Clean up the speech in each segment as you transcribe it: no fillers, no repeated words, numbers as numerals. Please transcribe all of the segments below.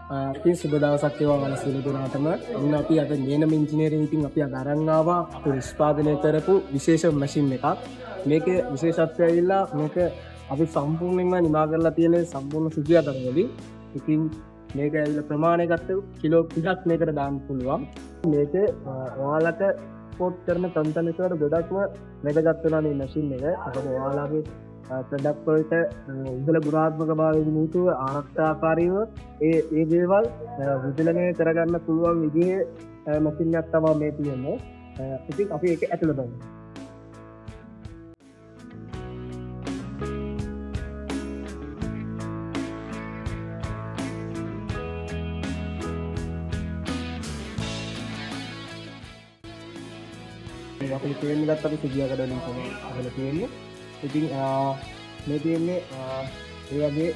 ඉතින් සුබ දවසක් වේවා වල සියලු දෙනාටම. ඉන්න අපි අද නේනම ඉංජිනේරින් ඉතින් අපි අද අරන් ආවා අපි නිෂ්පාදනය කරපු විශේෂ මැෂින් එකක්. මේකේ විශේෂත්වය ඇවිල්ලා මේක අපි සම්පූර්ණයෙන්ම නිමා කරලා තියෙන සම්පූර්ණ සුදු යතර වලින්. ඉතින් මේක ඇවිල්ලා ප්‍රමාණය ගත්තොත් කිලෝ 30ක් මේකට දාන්න පුළුවන්. මේක ඔයාලට ස්පෝට් කරන කන්ටෙන්ට් එකට ගොඩක්ම වැදගත් වෙනවා මේ මැෂින් එක. අපේ ඔයාලගේ ප්‍රොඩක්ට් වලට ඉහළ ගුණාත්මක භාවයෙන් යුතුව ආරක්ෂාකාරීව ඒ දේවල් විදලනය කරගන්න පුළුවන් විදිහේ මැෂින් එකක් තමයි මේ තියෙන්නේ. ඉතින් අපි ඒක ඇතුළට බලමු. අපි තේරුම් ගත්ත අපි සිදියා කඩන තමයි අහල තියෙන්නේ. ඉතින් මේ තියෙන්නේ ඒ වගේ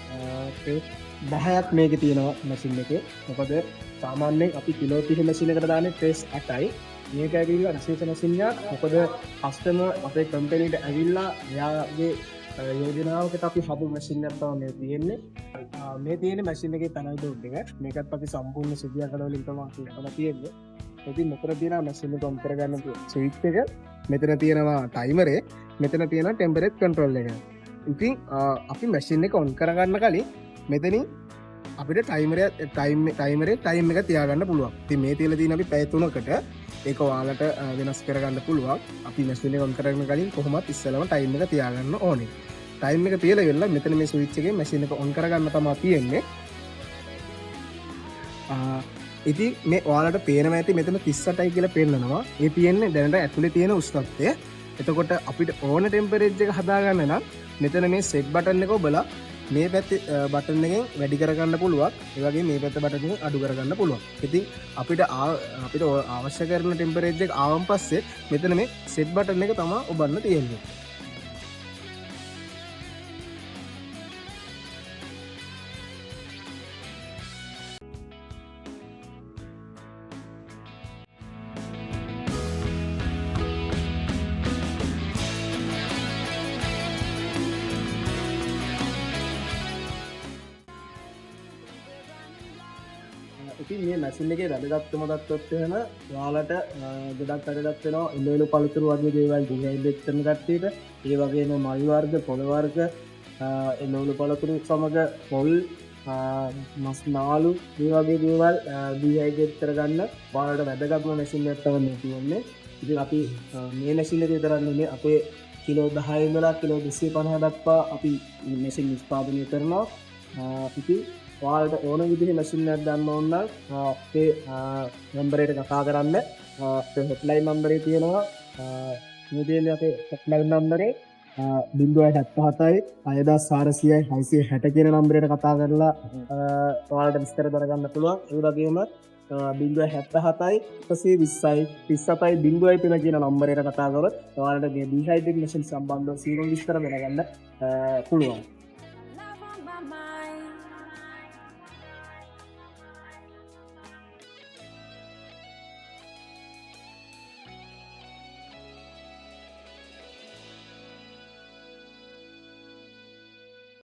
ටෙස් 10ක් මේකේ තියෙනවා මැෂින් එකේ. මොකද සාමාන්‍යයෙන් අපි කිලෝ 30 මැෂින් එකකට දාන්නේ ටෙස් 8යි. මේක ඇවිල්ලා විශේෂ මැෂින් එකක්. මොකද කස්ටමර් අපේ කම්පැනිට ඇවිල්ලා එයාගේ යෝජනාවකට අපි හදපු මැෂින් එකක් තමයි මේ තියෙන්නේ. මේ තියෙන මැෂින් එකේ පැනල් බෝඩ් එක. මේකත් අපි සම්පූර්ණ සිදියා කඩ වලින් තමයි හදලා තියෙන්නේ. ඉතින් මෙතන තියෙනවා මැෂින් එක ඔන් කරගන්න ස්විච් එක. මෙතන තියෙනවා ටයිමරේ. මෙතන තියෙනවා ටෙම්පරේචර් කන්ට්‍රෝල් එක. ඉතින් අපි මැෂින් එක ඔන් කරගන්න කලින් මෙතනින් අපිට ටයිමරේ ටයිම් එක තියාගන්න පුළුවන්. ඉතින් මේ තියලා තියෙන අපි පැය 3කට ඒක ඔයාලට වෙනස් කරගන්න පුළුවන්. අපි මැෂින් එක ඔන් කරගන්න කලින් කොහොමත් ඉස්සෙල්ලාම ටයිම් එක තියාගන්න ඕනේ. ටයිම් එක තියලා ඉවරලා මෙතන මේ ස්විච් එකේ මැෂින් එක ඔන් කරගන්න තමයි තියෙන්නේ. ඉතින් මේ ඔයාලට පේනවා ඇති මෙතන 38යි කියලා පෙන්නනවා. ඒ තියෙන්නේ දැනට ඇතුලේ තියෙන උෂ්ණත්වය. එතකොට අපිට ඕන ටෙම්පරේචර් එක හදාගන්න නම් මෙතන මේ සෙට් බටන් එක ඔබලා මේ පැත්තේ බටන් එකෙන් වැඩි කරගන්න පුළුවන්. ඒ වගේ මේ පැත්තේ බටන් එකෙන් අඩු කරගන්න පුළුවන්. ඉතින් අපිට අවශ්‍ය කරන ටෙම්පරේචර් එක ආවන් පස්සේ මෙතන මේ සෙට් බටන් එක තමයි ඔබන්න තියෙන්නේ. ඉතින් මේ මැෂින් එකේ වැදගත්කම ගත්තොත් එහෙම ඔයාලට ගොඩක් වැදගත් වෙනවා එළවලු පළතුරු වගේ දේවල් ඩිහයිඩ්‍රේට් කරන කට්ටියට. ඒ වගේම මල් වර්ග, පොළ වර්ග, එළවලු පළතුරු සමග පොල්, මස් නාලු මේ වගේ දේවල් ඩිහයිඩ්‍රේට් කරගන්න ඔයාලට වැදගත්ම මැෂින් එකක් තමයි මේ තියෙන්නේ. ඉතින් අපි මේ මැෂින් එකේ විතරක් නෙමෙයි අපේ කිලෝ 10 ඉඳලා කිලෝ 250 දක්වා අපි මැෂින් නිෂ්පාදනය කරනවා. ඉතින් ඔයාලට ඕන විදිහේ මැෂින් එකක් ගන්න ඕන නම් අපේ නම්බර් එකට කතා කරන්න. අපේ හොට්ලයින් නම්බරේ තියෙනවා. මේ දෙන්නේ අපේ හොට්ලයින් නම්බරේ 077යි 6400යි 660 කියන නම්බරයට කතා කරලා ඔයාලට විස්තර දරගන්න පුළුවන්. ඒ වගේම 077යි 120යි 37යි 0 කියන නම්බරයට කතා කරොත් ඔයාලට මේ ඩිහයිඩ්‍රේට් මැෂින් සම්බන්ධව සීරෝ විස්තර දැනගන්න පුළුවන්.